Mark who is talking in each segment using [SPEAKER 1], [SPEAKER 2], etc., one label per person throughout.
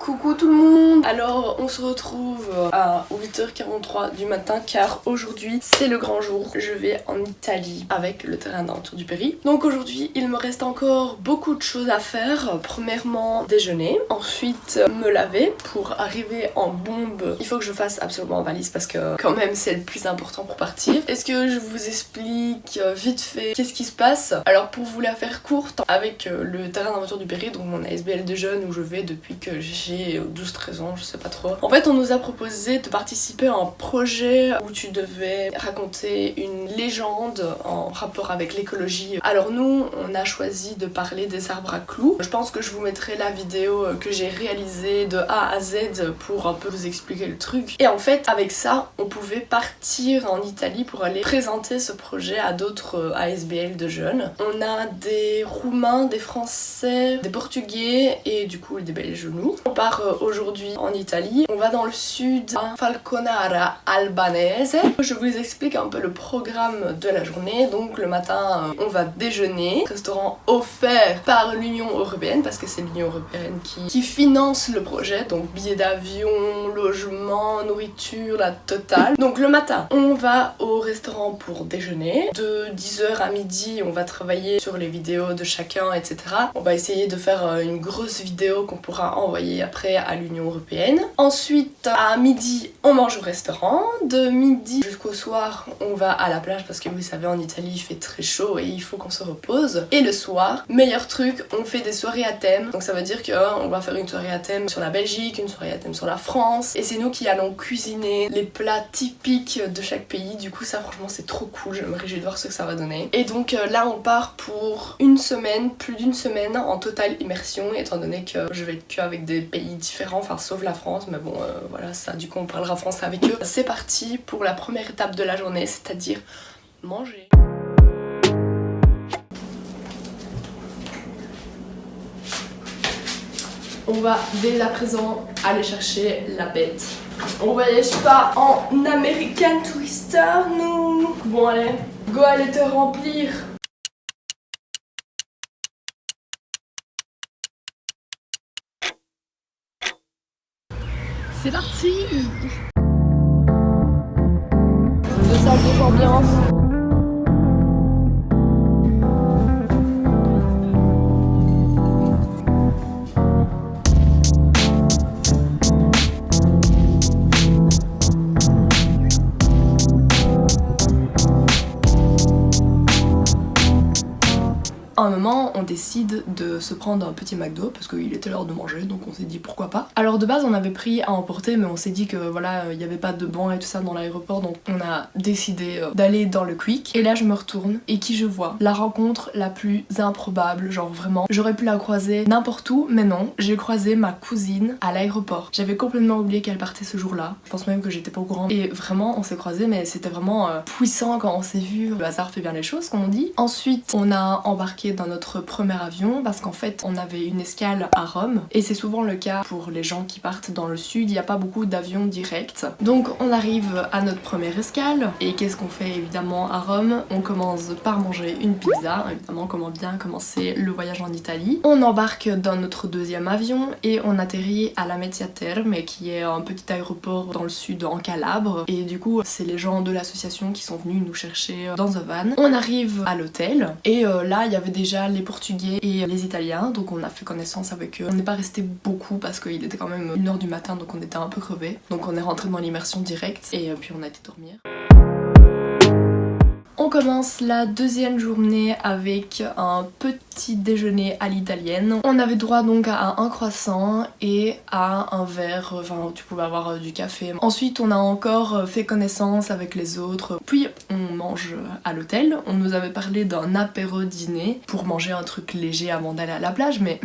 [SPEAKER 1] Coucou tout le monde. Alors on se retrouve à 8h43 du matin car aujourd'hui c'est le grand jour. Je vais en Italie avec le terrain d'aventure du Péri. Donc aujourd'hui il me reste encore beaucoup de choses à faire. Premièrement déjeuner, ensuite me laver pour arriver en bombe. Il faut que je fasse absolument en valise parce que quand même c'est le plus important pour partir. Est-ce que je vous explique vite fait qu'est-ce qui se passe? Alors pour vous la faire courte, avec le terrain d'aventure du Péri, donc mon ASBL de jeunes où je vais depuis que j'ai 12-13 ans, je sais pas trop. En fait on nous a proposé de participer à un projet où tu devais raconter une légende en rapport avec l'écologie. Alors nous on a choisi de parler des arbres à clous. Je pense que je vous mettrai la vidéo que j'ai réalisée de A à Z pour un peu vous expliquer le truc. Et en fait avec ça on pouvait partir en Italie pour aller présenter ce projet à d'autres ASBL de jeunes. On a des Roumains, des Français, des Portugais et du coup des Belges nous. On part aujourd'hui en Italie, on va dans le sud à Falconara Albanese. Je vous explique un peu le programme de la journée. Donc le matin on va déjeuner, restaurant offert par l'Union Européenne parce que c'est l'Union Européenne qui finance le projet, donc billets d'avion, logement, nourriture, la totale. Donc le matin on va au restaurant pour déjeuner, de 10h à midi on va travailler sur les vidéos de chacun, etc. On va essayer de faire une grosse vidéo qu'on pourra envoyer après à l'Union Européenne. Ensuite à midi on mange au restaurant, de midi jusqu'au soir on va à la plage parce que vous savez en Italie il fait très chaud et il faut qu'on se repose. Et le soir, meilleur truc, on fait des soirées à thème. Donc ça veut dire qu'on va faire une soirée à thème sur la Belgique, une soirée à thème sur la France et c'est nous qui allons cuisiner les plats typiques de chaque pays. Du coup ça franchement c'est trop cool, je me réjouis de voir ce que ça va donner. Et donc là on part pour une semaine, plus d'une semaine en totale immersion étant donné que je vais être qu'avec des pays différents, enfin sauf la France, mais bon voilà ça du coup on parlera français avec eux. C'est parti pour la première étape de la journée, c'est-à-dire manger. On va dès à présent aller chercher la bête. On voyage pas en American Twister, nous. Bon allez, go aller te remplir. C'est parti. Deux salles d'ambiance. À un moment, on décide de se prendre un petit McDo parce qu'il était l'heure de manger, donc on s'est dit pourquoi pas. Alors de base, on avait pris à emporter, mais on s'est dit que voilà, il n'y avait pas de banc et tout ça dans l'aéroport, donc on a décidé d'aller dans le Quick. Et là, je me retourne et qui je vois? La rencontre la plus improbable, genre vraiment. J'aurais pu la croiser n'importe où, mais non, j'ai croisé ma cousine à l'aéroport. J'avais complètement oublié qu'elle partait ce jour-là. Je pense même que j'étais pas au courant. Et vraiment, on s'est croisés, mais c'était vraiment puissant quand on s'est vu. Le hasard fait bien les choses, comme on dit. Ensuite, on a embarqué dans notre premier avion parce qu'en fait on avait une escale à Rome et c'est souvent le cas pour les gens qui partent dans le sud, il n'y a pas beaucoup d'avions directs. Donc on arrive à notre première escale et qu'est-ce qu'on fait évidemment à Rome? On commence par manger une pizza, évidemment comment bien commencer le voyage en Italie. On embarque dans notre deuxième avion et on atterrit à Lamezia Terme qui est un petit aéroport dans le sud en Calabre et du coup c'est les gens de l'association qui sont venus nous chercher dans un van. On arrive à l'hôtel et là il y avait déjà les Portugais et les Italiens, donc on a fait connaissance avec eux. On n'est pas resté beaucoup parce qu'il était quand même 1h du matin, donc on était un peu crevés. Donc on est rentré dans l'immersion directe et puis on a été dormir. On commence la deuxième journée avec un petit déjeuner à l'italienne. On avait droit donc à un croissant et à un verre, enfin tu pouvais avoir du café. Ensuite on a encore fait connaissance avec les autres. Puis on mange à l'hôtel. On nous avait parlé d'un apéro dîner pour manger un truc léger avant d'aller à la plage, mais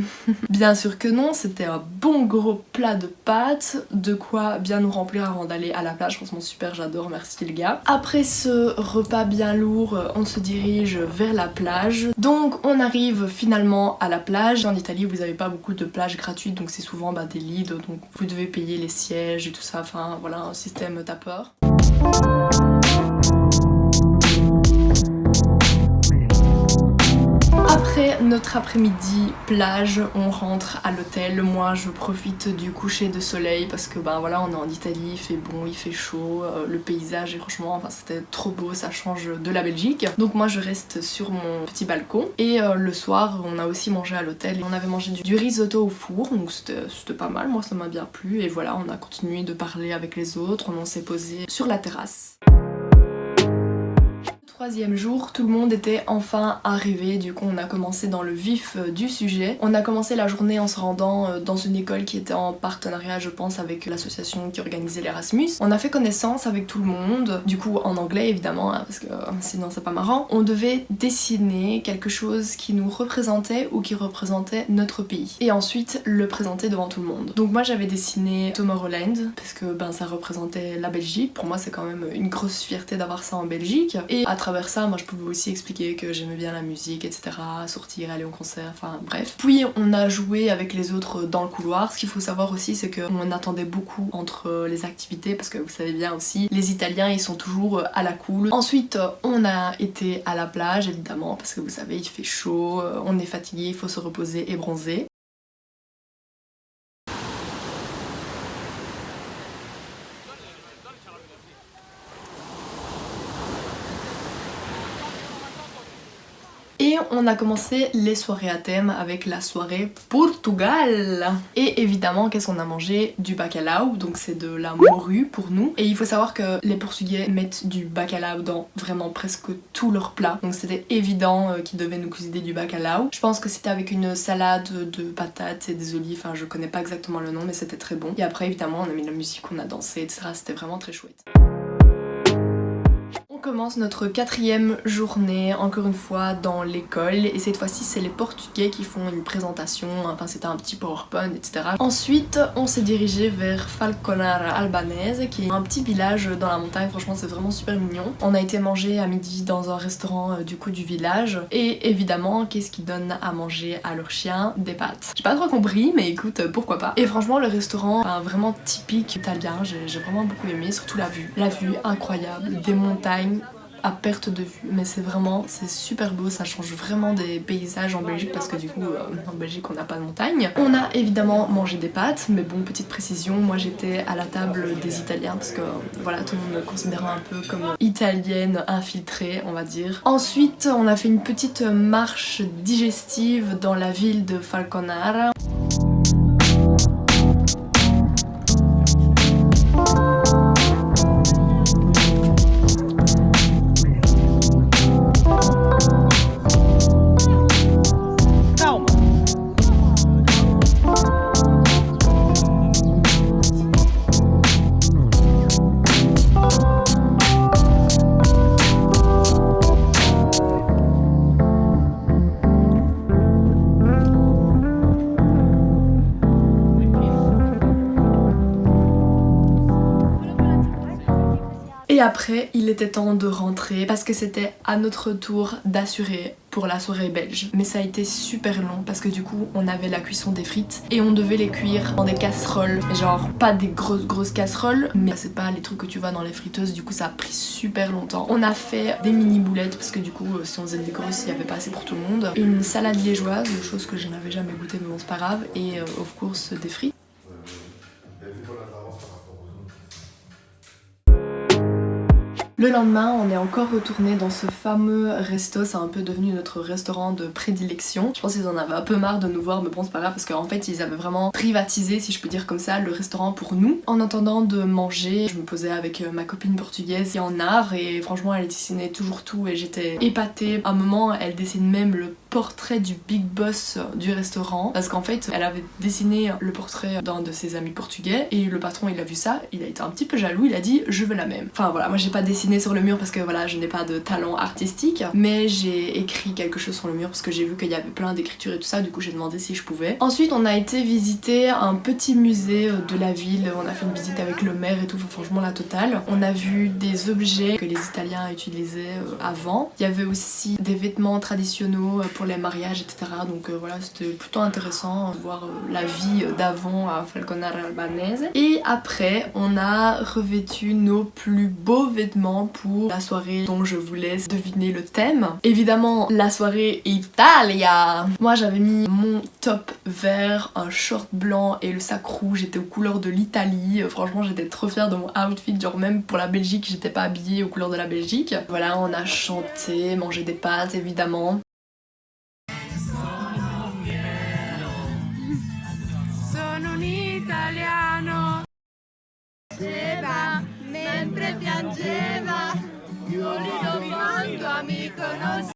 [SPEAKER 1] bien sûr que non, c'était un bon gros plat de pâtes, de quoi bien nous remplir avant d'aller à la plage. Franchement super, j'adore, merci les gars. Après ce repas bien lourd, on se dirige vers la plage. Donc on arrive finalement à la plage. En Italie vous avez pas beaucoup de plages gratuites, donc c'est souvent des leads, donc vous devez payer les sièges et tout ça, enfin voilà un système tapeur. Après Après notre après-midi plage, on rentre à l'hôtel. Moi je profite du coucher de soleil parce que ben voilà, on est en Italie, il fait bon, il fait chaud, le paysage est franchement, enfin c'était trop beau, ça change de la Belgique. Donc moi je reste sur mon petit balcon et le soir on a aussi mangé à l'hôtel. On avait mangé du risotto au four, donc c'était pas mal, moi ça m'a bien plu et voilà, on a continué de parler avec les autres, on s'est posé sur la terrasse. Troisième jour, tout le monde était enfin arrivé, du coup on a commencé dans le vif du sujet. On a commencé la journée en se rendant dans une école qui était en partenariat je pense avec l'association qui organisait l'Erasmus. On a fait connaissance avec tout le monde, du coup en anglais évidemment, hein, parce que sinon c'est pas marrant. On devait dessiner quelque chose qui nous représentait ou qui représentait notre pays. Et ensuite le présenter devant tout le monde. Donc moi j'avais dessiné Tomorrowland, parce que ben ça représentait la Belgique. Pour moi c'est quand même une grosse fierté d'avoir ça en Belgique. Et à travers ça, moi je pouvais aussi expliquer que j'aimais bien la musique, etc. Sortir, aller au concert, enfin bref. Puis on a joué avec les autres dans le couloir. Ce qu'il faut savoir aussi, c'est qu'on attendait beaucoup entre les activités parce que vous savez bien aussi, les Italiens ils sont toujours à la cool. Ensuite, on a été à la plage évidemment parce que vous savez, il fait chaud, on est fatigué, il faut se reposer et bronzer. Et on a commencé les soirées à thème avec la soirée Portugal. Et évidemment, qu'est-ce qu'on a mangé? Du bacalhau, donc c'est de la morue pour nous. Et il faut savoir que les Portugais mettent du bacalhau dans vraiment presque tous leurs plats. Donc c'était évident qu'ils devaient nous cuisiner du bacalhau. Je pense que c'était avec une salade de patates et des olives, enfin je connais pas exactement le nom mais c'était très bon. Et après évidemment on a mis la musique, on a dansé, etc. C'était vraiment très chouette. On commence notre quatrième journée, encore une fois dans l'école, et cette fois-ci c'est les Portugais qui font une présentation, enfin c'était un petit PowerPoint, etc. Ensuite on s'est dirigé vers Falconara Albanese, qui est un petit village dans la montagne, franchement c'est vraiment super mignon. On a été manger à midi dans un restaurant du coup du village, et évidemment qu'est-ce qu'ils donnent à manger à leurs chiens? Des pâtes. J'ai pas trop compris, mais écoute, pourquoi pas. Et franchement le restaurant, vraiment typique italien, j'ai vraiment beaucoup aimé, surtout la vue. La vue incroyable, des montagnes à perte de vue, mais c'est super beau, ça change vraiment des paysages en Belgique parce que du coup en Belgique on n'a pas de montagne. On a évidemment mangé des pâtes, mais bon, petite précision, moi j'étais à la table des Italiens parce que voilà, tout le monde me considérait un peu comme italienne infiltrée on va dire. Ensuite on a fait une petite marche digestive dans la ville de Falconara. Et après, il était temps de rentrer parce que c'était à notre tour d'assurer pour la soirée belge. Mais ça a été super long parce que du coup, on avait la cuisson des frites et on devait les cuire dans des casseroles. Genre, pas des grosses casseroles, mais c'est pas les trucs que tu vois dans les friteuses, du coup ça a pris super longtemps. On a fait des mini boulettes parce que du coup, si on faisait des grosses, il n'y avait pas assez pour tout le monde. Une salade liégeoise, chose que je n'avais jamais goûté mais bon c'est pas grave, et of course des frites. Le lendemain, on est encore retourné dans ce fameux resto, c'est un peu devenu notre restaurant de prédilection. Je pense qu'ils en avaient un peu marre de nous voir, mais bon c'est pas grave parce qu'en fait ils avaient vraiment privatisé, si je peux dire comme ça, le restaurant pour nous. En attendant de manger, je me posais avec ma copine portugaise qui est en art et franchement elle dessinait toujours tout et j'étais épatée. À un moment elle dessine même le portrait du big boss du restaurant parce qu'en fait elle avait dessiné le portrait d'un de ses amis portugais et le patron il a vu ça, il a été un petit peu jaloux, il a dit je veux la même. Enfin voilà, moi j'ai pas dessiné sur le mur parce que voilà je n'ai pas de talent artistique, mais j'ai écrit quelque chose sur le mur parce que j'ai vu qu'il y avait plein d'écritures et tout ça, du coup j'ai demandé si je pouvais. Ensuite on a été visiter un petit musée de la ville, on a fait une visite avec le maire et tout, franchement la totale. On a vu des objets que les Italiens utilisaient avant. Il y avait aussi des vêtements traditionnels pour les mariages, etc. Donc voilà, c'était plutôt intéressant de voir la vie d'avant à Falconara Albanese. Et après, on a revêtu nos plus beaux vêtements pour la soirée dont je vous laisse deviner le thème. Évidemment, la soirée Italia. Moi, j'avais mis mon top vert, un short blanc et le sac rouge. J'étais aux couleurs de l'Italie. Franchement, j'étais trop fière de mon outfit. Genre même pour la Belgique, j'étais pas habillée aux couleurs de la Belgique. Voilà, on a chanté, mangé des pâtes évidemment.
[SPEAKER 2] Sono un italiano. Mentre piangeva, io rido quando amico non si.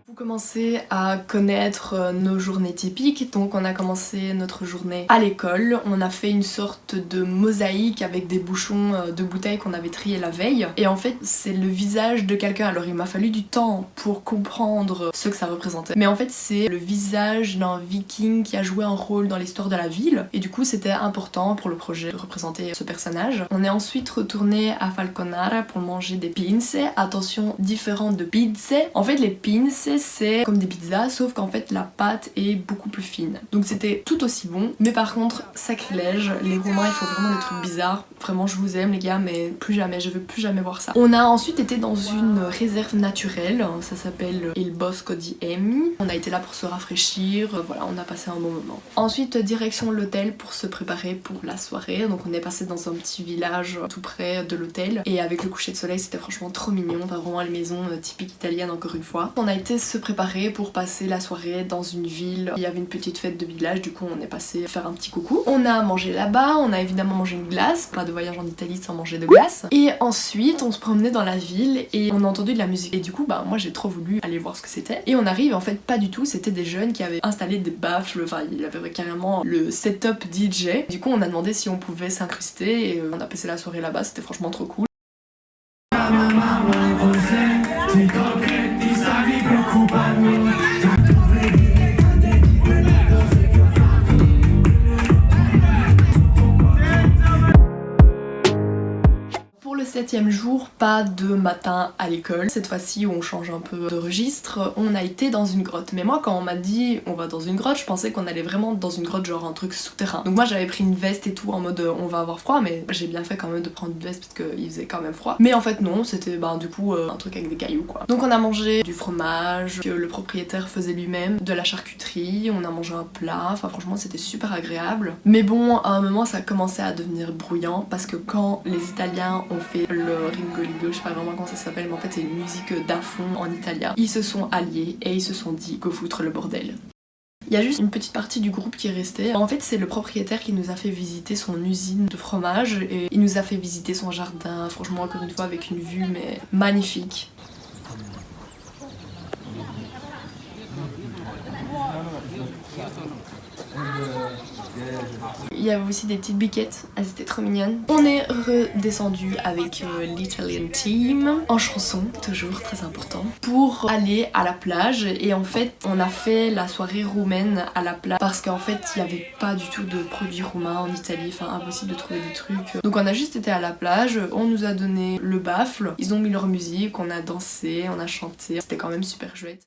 [SPEAKER 1] Vous commencez à connaître nos journées typiques, donc on a commencé notre journée à l'école, on a fait une sorte de mosaïque avec des bouchons de bouteilles qu'on avait triés la veille, et en fait c'est le visage de quelqu'un. Alors il m'a fallu du temps pour comprendre ce que ça représentait, mais en fait c'est le visage d'un viking qui a joué un rôle dans l'histoire de la ville, et du coup c'était important pour le projet de représenter ce personnage. On est ensuite retourné à Falconara pour manger des pinze, attention, différentes de pizze. En fait les pinze c'est comme des pizzas, sauf qu'en fait la pâte est beaucoup plus fine. Donc c'était tout aussi bon, mais par contre sacrilège, les Roumains ils font vraiment des trucs bizarres. Vraiment je vous aime les gars, mais plus jamais, je veux plus jamais voir ça. On a ensuite été dans une réserve naturelle, ça s'appelle Il Bosco di Emi. On a été là pour se rafraîchir, voilà, on a passé un bon moment. Ensuite direction l'hôtel pour se préparer pour la soirée. Donc on est passé dans un petit village tout près de l'hôtel, et avec le coucher de soleil c'était franchement trop mignon. Enfin vraiment les maisons typiques italiennes encore une fois. On a été se préparer pour passer la soirée dans une ville. Il y avait une petite fête de village, du coup on est passé faire un petit coucou. On a mangé là-bas, on a évidemment mangé une glace, pas de voyage en Italie sans manger de glace. Et ensuite on se promenait dans la ville et on a entendu de la musique. Et du coup bah moi j'ai trop voulu aller voir ce que c'était. Et on arrive, en fait pas du tout, c'était des jeunes qui avaient installé des baffles, enfin il y avait carrément le setup DJ. Du coup on a demandé si on pouvait s'incruster et on a passé la soirée là-bas, c'était franchement trop cool. Pour le 7e jour, pas de matin à l'école. Cette fois-ci on change un peu de registre, on a été dans une grotte. Mais moi quand on m'a dit on va dans une grotte, je pensais qu'on allait vraiment dans une grotte, genre un truc souterrain. Donc moi j'avais pris une veste et tout en mode on va avoir froid, mais j'ai bien fait quand même de prendre une veste parce qu'il faisait quand même froid. Mais en fait non, c'était du coup un truc avec des cailloux quoi. Donc on a mangé du fromage que le propriétaire faisait lui-même, de la charcuterie, on a mangé un plat, enfin franchement c'était super agréable. Mais bon, à un moment ça commençait à devenir bruyant parce que quand les Italiens ont fait le Ringolido, je sais pas vraiment comment ça s'appelle, mais en fait c'est une musique d'à fond en italien. Ils se sont alliés et ils se sont dit go foutre le bordel. Il y a juste une petite partie du groupe qui est restée. En fait c'est le propriétaire qui nous a fait visiter son usine de fromage et il nous a fait visiter son jardin, franchement encore une fois avec une vue mais magnifique. Il y avait aussi des petites biquettes, elles étaient trop mignonnes. On est redescendu avec l'Italian Team en chanson, toujours très important, pour aller à la plage. Et en fait on a fait la soirée roumaine à la plage parce qu'en fait il n'y avait pas du tout de produits roumains en Italie, enfin impossible de trouver des trucs. Donc on a juste été à la plage, on nous a donné le baffle, ils ont mis leur musique, on a dansé, on a chanté, c'était quand même super chouette.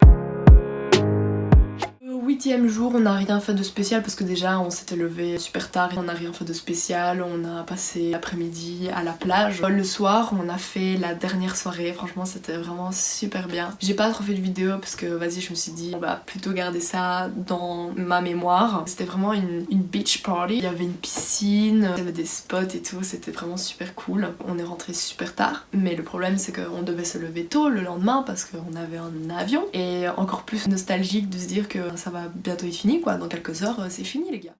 [SPEAKER 1] 8e jour, on n'a rien fait de spécial parce que déjà on s'était levé super tard, on n'a rien fait de spécial, on a passé l'après-midi à la plage. Le soir, on a fait la dernière soirée, franchement c'était vraiment super bien. J'ai pas trop fait de vidéo parce que vas-y, je me suis dit on va plutôt garder ça dans ma mémoire. C'était vraiment une beach party, il y avait une piscine, il y avait des spots et tout, c'était vraiment super cool. On est rentré super tard, mais le problème c'est qu'on devait se lever tôt le lendemain parce qu'on avait un avion, et encore plus nostalgique de se dire que ça va bientôt être fini quoi, dans quelques heures c'est fini les gars.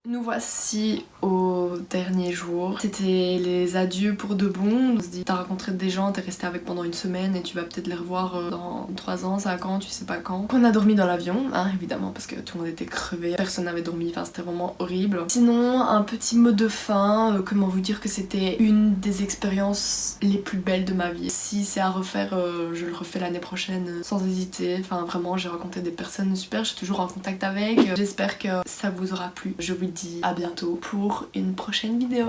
[SPEAKER 1] Nous voici au dernier jour. C'était les adieux pour de bon. On se dit, t'as rencontré des gens, t'es resté avec pendant une semaine et tu vas peut-être les revoir dans 3 ans, 5 ans, tu sais pas quand. On a dormi dans l'avion, hein, évidemment, parce que tout le monde était crevé, personne n'avait dormi, enfin c'était vraiment horrible. Sinon, un petit mot de fin, comment vous dire que c'était une des expériences les plus belles de ma vie. Si c'est à refaire, je le refais l'année prochaine sans hésiter. Enfin vraiment, j'ai rencontré des personnes super, je suis toujours en contact avec. J'espère que ça vous aura plu. Je vous dis à bientôt pour une prochaine vidéo.